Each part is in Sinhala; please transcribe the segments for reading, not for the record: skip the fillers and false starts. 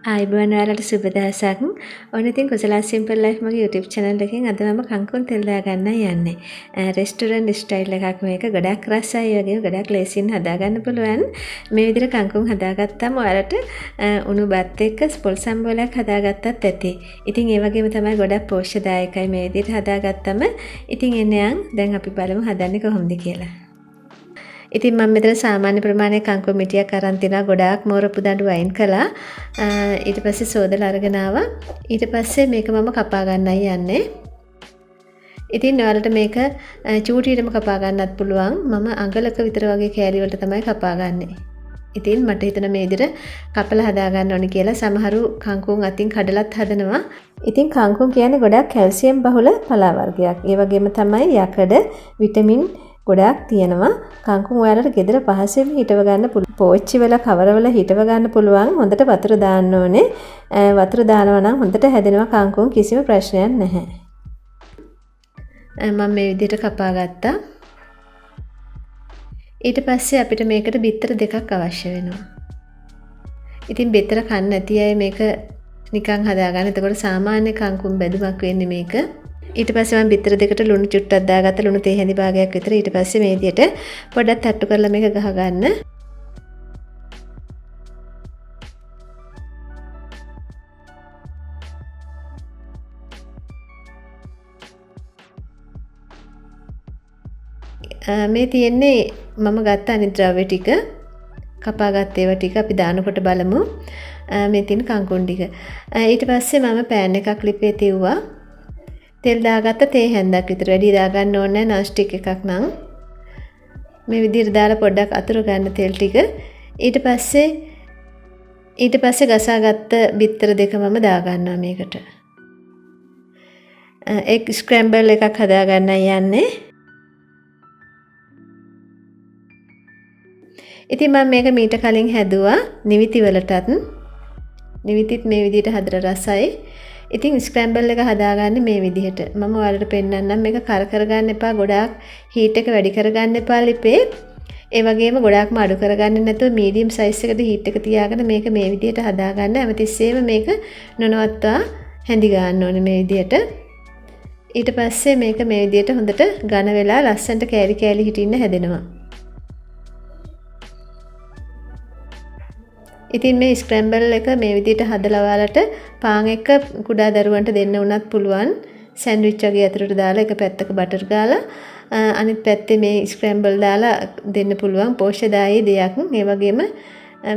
ආයිබෝන් ඔයාලට සුබ දවසක්. ඔන්න ඉතින් කුසලා සිම්පල් ලයිෆ් මගේ YouTube channel එකෙන් අද මම කංකුන් තෙල් දාගන්නයි යන්නේ. රෙස්ටුරන්ට් ස්ටයිල් එකක් මේක. ගොඩක් රසයි වගේම ගොඩක් ලේසියෙන් හදාගන්න පුළුවන්. මේ විදිහට කංකුන් හදාගත්තාම ඔයාලට උණු බත් එක්ක පොල් සම්බෝලයක් හදාගත්තත් ඇති. ඉතින් ඒ වගේම තමයි ගොඩක් පෝෂ්‍යදායකයි මේ විදිහට හදාගත්තම. ඉතින් එන්නේ දැන් අපි බලමු හදන්නේ කොහොමද කියලා. ඉතින් මම මෙතන සාමාන්‍ය ප්‍රමාණයක කංකුම් මිටියක් අරන් තිනා ගොඩාක් මෝරපු දඬු වයින් කළා. ඊට පස්සේ සෝදලා අරගෙන ආවා. ඊට පස්සේ මේක මම කපා ගන්නයි යන්නේ. ඉතින් ඔයාලට මේක චූටියටම කපා ගන්නත් පුළුවන්. මම අඟලක විතර වගේ කෑලි වලට තමයි කපා ගන්නෙ. ඉතින් මට හිතෙන මේ විදිහට කපලා හදා ගන්න ඕනි කියලා. සමහරු කංකුම් අතින් කඩලත් හදනවා. ඉතින් කංකුම් කියන්නේ ගොඩක් කැල්සියම් බහුල පලා වර්ගයක්. ඒ වගේම තමයි යකඩ, විටමින් ගොඩක් තියෙනවා. කංකුම් ඔයාලට ගෙදර පහසෙන් හිටව ගන්න පුළුවන්. පෝච්චි වල කවර වල හිටව ගන්න පුළුවන්. හොඳට වතුර දාන්න ඕනේ. වතුර දානවා නම් හොඳට හැදෙනවා කංකුම්, කිසිම ප්‍රශ්නයක් නැහැ. මම මේ විදිහට කපා ගත්තා. ඊට පස්සේ අපිට මේකට බිත්තර දෙකක් අවශ්‍ය වෙනවා. ඉතින් බිත්තර කන්න නැති අය මේක නිකන් හදාගන්න. එතකොට සාමාන්‍ය කංකුම් බැදුමක් වෙන්නේ මේක. ඊට පස්සේ මම බිත්තර දෙකට ලුණු චුට්ටක් දාගත්තා. ලුණු තේ හැඳි භාගයක් විතර. ඊට පස්සේ මේ විදිහට පොඩ්ඩක් තට්ටු කරලා මේක ගහ ගන්න. මේ තියෙන්නේ මම ගත්ත අනිත් ද්‍රව්‍ය ටික. කපාගත් ඒවා ටික අපි දානකොට බලමු. මේ තියෙන කංකුම් ටික. ඊට පස්සේ මම පෑන් එකක් ලිපේ තියුවා. තෙල් දාගත්ත තේ හැන්දක් විතර. වැඩි දාගන්න ඕනේ නැහැ, non stick එකක් නම්. මේ විදිහට දාලා පොඩ්ඩක් අතුර ගන්න තෙල් ටික. ඊට පස්සේ ගසාගත්ත බිත්තර දෙක මම දාගන්නවා මේකට. එග් ස්ක්‍රැම්බල් එකක් හදාගන්නයි යන්නේ. ඉතින් මම මේක මීට කලින් හැදුවා නිවිති වලටත්. නිවිතිත් මේ විදිහට හදලා රසයි. ඉතින් ස්ක්‍රැම්බල් එක හදාගන්නේ මේ විදිහට. මම ඔයාලට පෙන්නන්නම්. මේක කර කරගන්න එපා. ගොඩාක් හීට් එක වැඩි කරගන්න එපා ලිපේ. ඒ වගේම ගොඩාක්ම අඩු කරගන්න නැතුව මීඩියම් සයිස් එකට හීට් එක තියාගෙන මේක මේ විදිහට හදාගන්න. හැමතිස්සෙම මේක නොනවත්වා හැඳි ගන්න ඕනේ මේ විදිහට. ඊට පස්සේ මේක මේ විදිහට හොඳට ඝන වෙලා ලස්සනට කෑලි කෑලි හිටින්න හැදෙනවා. ඉතින් මේ ස්ක්‍රැම්බල් එක මේ විදිහට හදලා ඔයාලට පාන් එක්ක කුඩා දරුවන්ට දෙන්න උනත් පුළුවන්. සෑන්ඩ්විච් වගේ අතරට දාලා එක පැත්තක බටර් ගාලා අනිත් පැත්තේ මේ ස්ක්‍රැම්බල් දාලා දෙන්න පුළුවන්. පෝෂ්‍යදායී දෙයක්. ඒ වගේම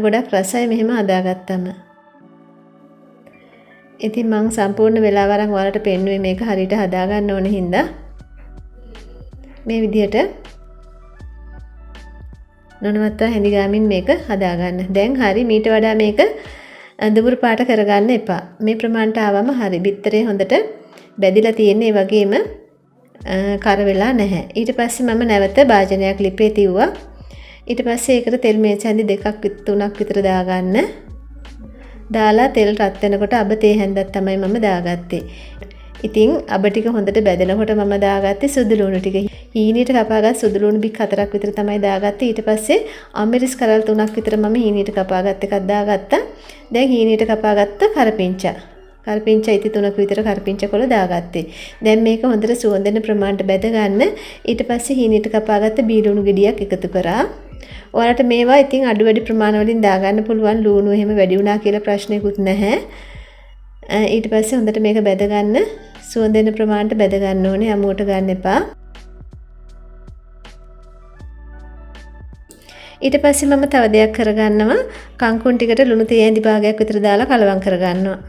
ගොඩක් රසයි මෙහෙම හදාගත්තම. ඉතින් මම සම්පූර්ණ වෙලාව අරන් ඔයාලට පෙන්නුවේ මේක හරියට හදාගන්න ඕන හින්දා. මේ විදිහට නොනවත්වා හැඳි ගාමින් මේක හදාගන්න. දැන් හරි. මීට වඩා මේක දුඹුරු පාට කරගන්න එපා. මේ ප්‍රමාණයට ආවම හරි. බිත්තරේ හොඳට බැදිලා තියෙන්නේ. ඒ වගේම කර වෙලා නැහැ. ඊට පස්සේ මම නැවත භාජනයක් ලිපේ තියුවා. ඊට පස්සේ ඒකට තෙල් මේච හැඳි දෙකක් තුනක් විතර දාගන්න. දාලා තෙල් රත් වෙනකොට අබ තේ හැන්දක් තමයි මම දාගත්තේ. ඉතින් අබ ටික හොඳට බැදෙනකොට මම දාගත්තේ සුදු ලුණු ටික. හීනියට කපාගත් සුදු ලුණු බික් 4ක් විතර තමයි දාගත්තේ. ඊට පස්සේ අමිරිස් කරල් 3ක් විතර මම හීනියට කපාගත් එකක් දාගත්තා. දැන් හීනියට කපාගත්ත කරපිංචා. කරපිංචා ඉති 3ක විතර කරපිංචා කොළ දාගත්තේ. දැන් මේක හොඳට සුවඳෙන ප්‍රමාණයට බැද ගන්න. ඊට පස්සේ හීනියට කපාගත්ත බීලුණු ගෙඩියක් එකතු කරා. ඔයාලට මේවා ඉතින් අඩු වැඩි ප්‍රමාණ වලින් දාගන්න පුළුවන්. ලුණු එහෙම වැඩි වුණා කියලා ප්‍රශ්නයක්වත් නැහැ. ඊට පස්සේ හොඳට මේක බැද ගන්න. සුවඳෙන ප්‍රමාණයට බැද ගන්න ඕනේ. අමුවට ගන්න එපා. ඊට පස්සේ මම තව දෙයක් කරගන්නවා. කංකුම් ටිකට ලුණු තේ ඇඳි භාගයක් විතර දාලා කලවම් කරගන්නවා.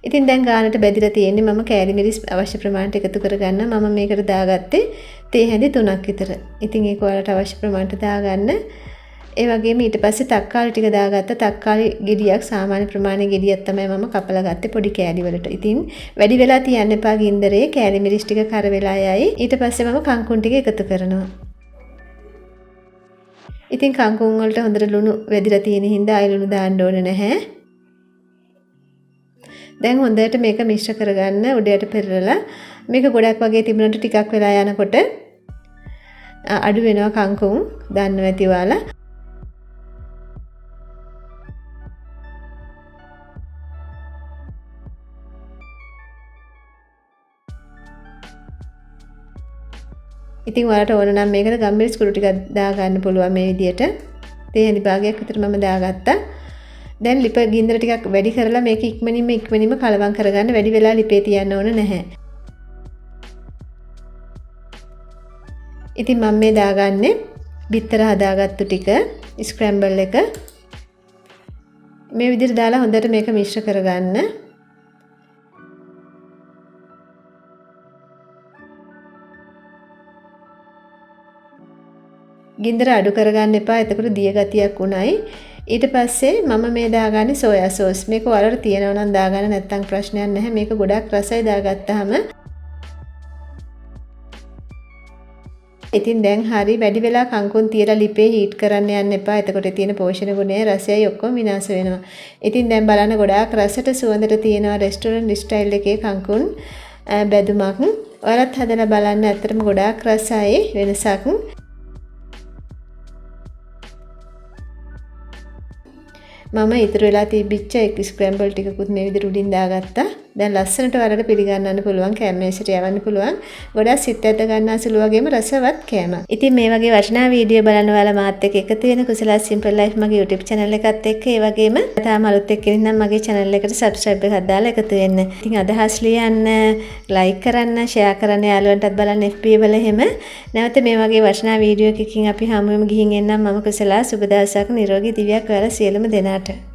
ඉතින් දැන් ගානට බැදිලා තියෙන්නේ. මම කෑලි මිරිස් අවශ්‍ය ප්‍රමාණයට එකතු කරගන්න. මම මේකට දාගත්තේ තේ හැඳි 3ක් විතර. ඉතින් ඒක ඔයාලට අවශ්‍ය ප්‍රමාණයට දාගන්න. ඒ වගේම ඊට පස්සේ තක්කාලි ටික දාගත්ත. තක්කාලි ගෙඩියක් සාමාන්‍ය ප්‍රමාණයේ ගෙඩියක් තමයි මම කපලා ගත්තේ පොඩි කෑලි වලට. ඉතින් වැඩි වෙලා තියන්න එපා ගින්දරේ. කෑලි මිරිස් ටික කර වෙලා යයි. ඊට පස්සේ මම කංකුම් ටික එකතු කරනවා. ඉතින් කංකුම් වලට හොඳට ලුණු වැදිලා තියෙන හින්දා ආයෙ ලුණු දාන්න ඕනේ නැහැ. දැන් හොඳට මේක මිශ්‍ර කරගන්න. උඩයට පෙරලලා මේක ගොඩක් වගේ තිබුණට ටිකක් වෙලා යනකොට අඩු වෙනවා කංකුම් දන්නව ඇති ඔයාලා. ඉතින් ඔයාලට ඕන නම් මේකට ගම්මිරිස් කුඩු ටිකක් දා ගන්න පුළුවන් මේ විදියට. තේ හැඳි භාගයක් විතර මම දාගත්තා. දැන් ලිප ගින්දර ටිකක් වැඩි කරලා මේක ඉක්මනින්ම කලවම් කරගන්න. වැඩි වෙලා ලිපේ තියන්න ඕන නැහැ. ඉතින් මම මේ දාගන්නේ බිත්තර හදාගත්තු ටික ස්ක්‍රැම්බල් එක. මේ විදිහට දාලා හොඳට මේක මිශ්‍ර කරගන්න. ගින්දර අඩු කරගන්න එපා. එතකොට දිය ගතියක් උණයි. ඊට පස්සේ මම මේ දාගන්නේ සෝයා සෝස්. මේක ඔයාලට තියෙනවා නම් දාගන්න නැත්නම් ප්‍රශ්නයක් නැහැ. මේක ගොඩක් රසයි දාගත්තාම. ඉතින් දැන් හරි වැඩි වෙලා කංකුන් තියලා ලිපේ හීට් කරන්න යන්න එපා. එතකොට තියෙන පෝෂණ ගුණය රසයයි ඔක්කොම විනාශ වෙනවා. ඉතින් දැන් බලන්න ගොඩාක් රසට සුවඳට තියෙනවා රෙස්ටොරන්ට් ස්ටයිල් එකේ කංකුන් බැදුමක්. ඔයාලත් හදලා බලන්න. ඇත්තටම ගොඩාක් රසයි වෙනසක්. මම ඉතුරු වෙලා තිබිච්ච එක් ස්ක්‍රැම්බල් ටිකකුත් මේ විදිහට උඩින් දාගත්තා. දැන් ලස්සනට වලට පිළිගන්නන්න පුළුවන් කැමේසට යවන්න පුළුවන්. ගොඩක් සිත් ඇද ගන්න අසලු වගේම රසවත් කෑමක්. ඉතින් මේ වගේ වටිනා වීඩියෝ බලන්න ඔයාලා මාත් එක්ක එකතු වෙන කුසලා සිම්පල් ලයිෆ් මගේ YouTube channel එකත් එක්ක ඒ වගේම තාම අලුත් එක්ක ඉන්නම් මගේ channel එකට subscribe එකක් දාලා එකතු වෙන්න. ඉතින් අදහස් ලියන්න, like කරන්න, share කරන්න යාළුවන්ටත් බලන්න FB වල එහෙම. නැවත මේ වගේ වටිනා වීඩියෝ එකකින් අපි හමු වෙමු ගිහින් එන්නම්. මම කුසලා සුබ දවසක් නිරෝගී දිවියක් ඔයාලා සියලුම දෙනාට.